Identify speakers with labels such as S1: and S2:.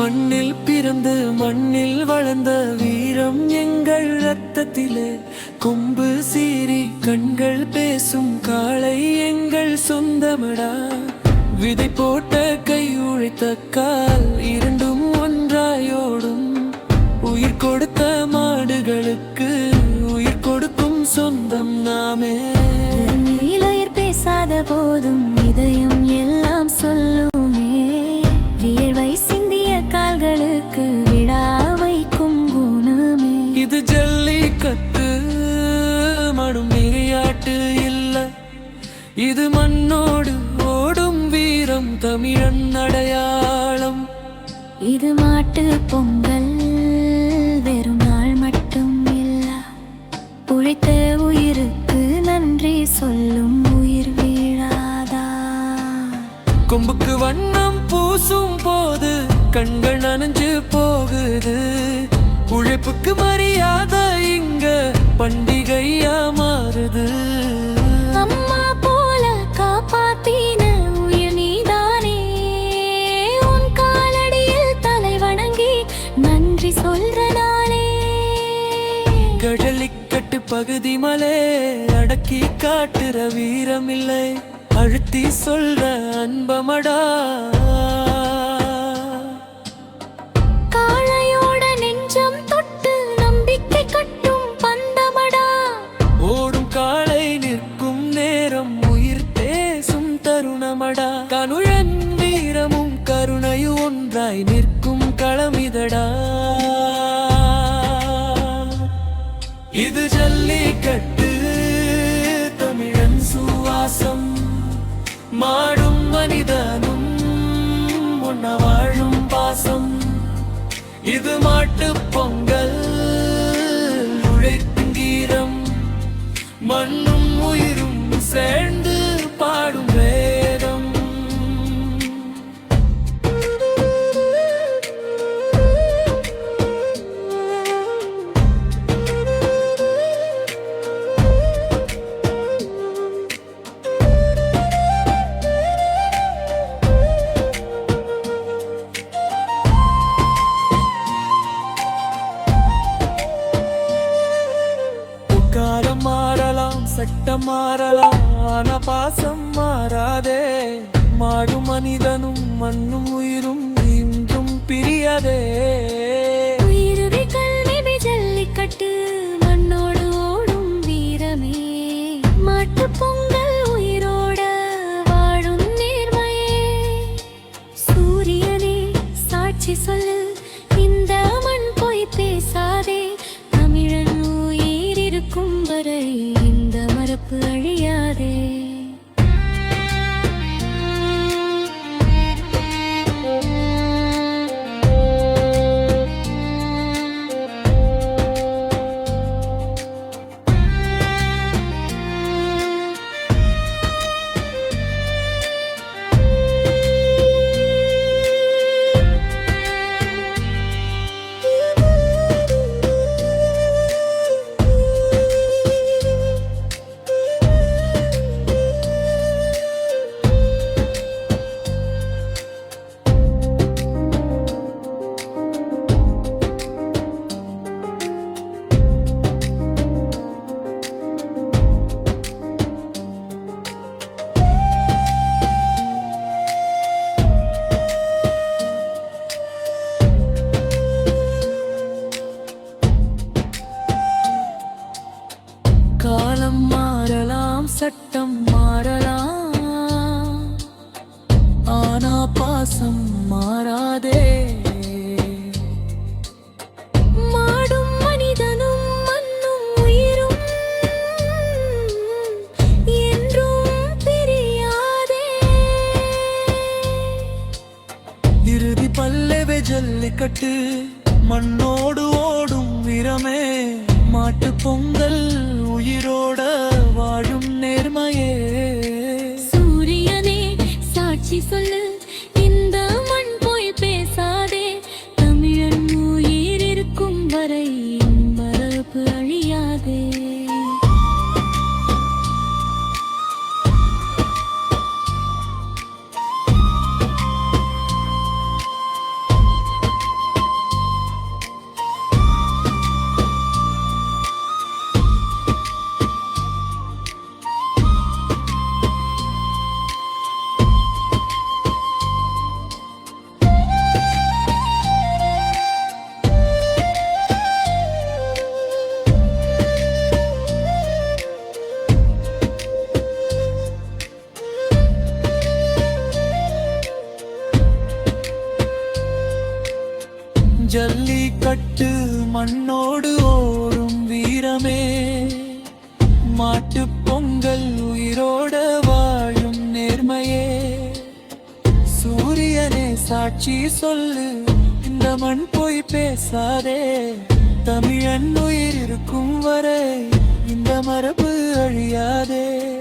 S1: மண்ணில் பிறந்து மண்ணில் வளர்ந்த வீரம் எங்கள் ரத்தத்திலே. கொம்பு சீறி கண்கள் பேசும் காளை எங்கள் சொந்தமடா. விதை போட்ட கை உழைத்த கால் இரண்டும் ஒன்றாயோடும். உயிர் கொடுத்த மாடுகளுக்கு உயிர் கொடுக்கும் சொந்தம் நாமே.
S2: உயிர் பேசாத போதும் இதயம் எல்லாம் சொல்லுமே. வியர்வை சிந்திய கால்களுக்கு விழா வைக்கும் குணமே.
S1: இது ஜல்லிக்கட்டு மடும் விளையாட்டு இல்ல, இது மண்ணோடு ஓடும் வீரம் தமிழன் அடையாளம்.
S2: இது மாட்டு பொங்கல் வெறும் நாள் மட்டும் இல்ல, உழைத்த உயிருக்கு நன்றி சொல்லும் உயிர் வீழாதா.
S1: கொம்புக்கு வண்ணம் பூசும் போது கண்கள் நனைஞ்சு போகுது. உழைப்புக்கு மரியாதை இங்க பண்டிகையா மாறுது.
S2: அம்மா போல காப்பாத்தின உயிர் நீதானே. உன் காலடியில் தலை வணங்கி நன்றி சொல்ற நாளே.
S1: ஜல்லிக்கட்டு பகுதி மலை அடக்கி காட்டுற வீரமில்லை, அழுத்தி சொல்ற அன்பமடா.
S2: காளையோட நெஞ்சம் தொட்டு நம்பிக்கை கட்டும் பந்தமடா.
S1: ஓடும் காளை நிற்கும் நேரம் உயிர் பேசும் தருணமடா. கனுழன் வீரமும் கருணையும் ஒன்றாய் நிற்கும் களமிதடா. இது ஜல்லிக்கட்டு தமிழன் சுவாசம். மாடும் மனிதனும் ஒன்ன வாழும் பாசம். இது மாட்டு பொங்கல் உழைக்கும் கீரம். மண்ணும் உயிரும் சேர்ந்து பாடும் வேதம். காலம் மாறலாம், சட்டம் மாறலாம், ஆனா பாசம் மாறாதே. மாடும் மனிதனும் மண்ணும் உயிரும் இன்றும் பிரியாதே.
S2: உயிரை கல்வி ஜல்லிக்கட்டு மண்ணோடு ஓடும் வீரமே. மாட்டு பொங்கல் உயிரோட வாழும் நேர்மையே. சூரியனே சாட்சி சொல்லு, இந்த மண் போய் பேசாதே. தமிழன் உயிர் இருக்கும் வரை இந்த மரபு அழியாதே. காலம் மாறலாம், சட்டம் மாறலாம், ஆனா பாசம் மாறாதே. மாடும் மனிதனும் மண்ணும் உயிரும் என்றும் பிரியாதே.
S1: இறுதி பல்லவே ஜல்லிக்கட்டு மண்ணோடு ஓடும் வீரமே. மாட்டு பொங்கல் உயிரோட வாழும் நேர்மையே.
S2: சூரியனே சாட்சி சொல்லு, இந்த மண் போய் பேசாதே. தமிழன் உயிர் இருக்கும் வரை மரபு அழியாதே.
S1: ஜல்லிக்கட்டு மண்ணோடு ஓடும் வீரமே, மாட்டுப் பொங்கல் உயிரோட வாழும் நேர்மையே. சூரியனே சாட்சி சொல்லு, இந்த மண் போய் பேசாதே. தமிழன் உயிர் இருக்கும் வரை இந்த மரபு அழியாதே.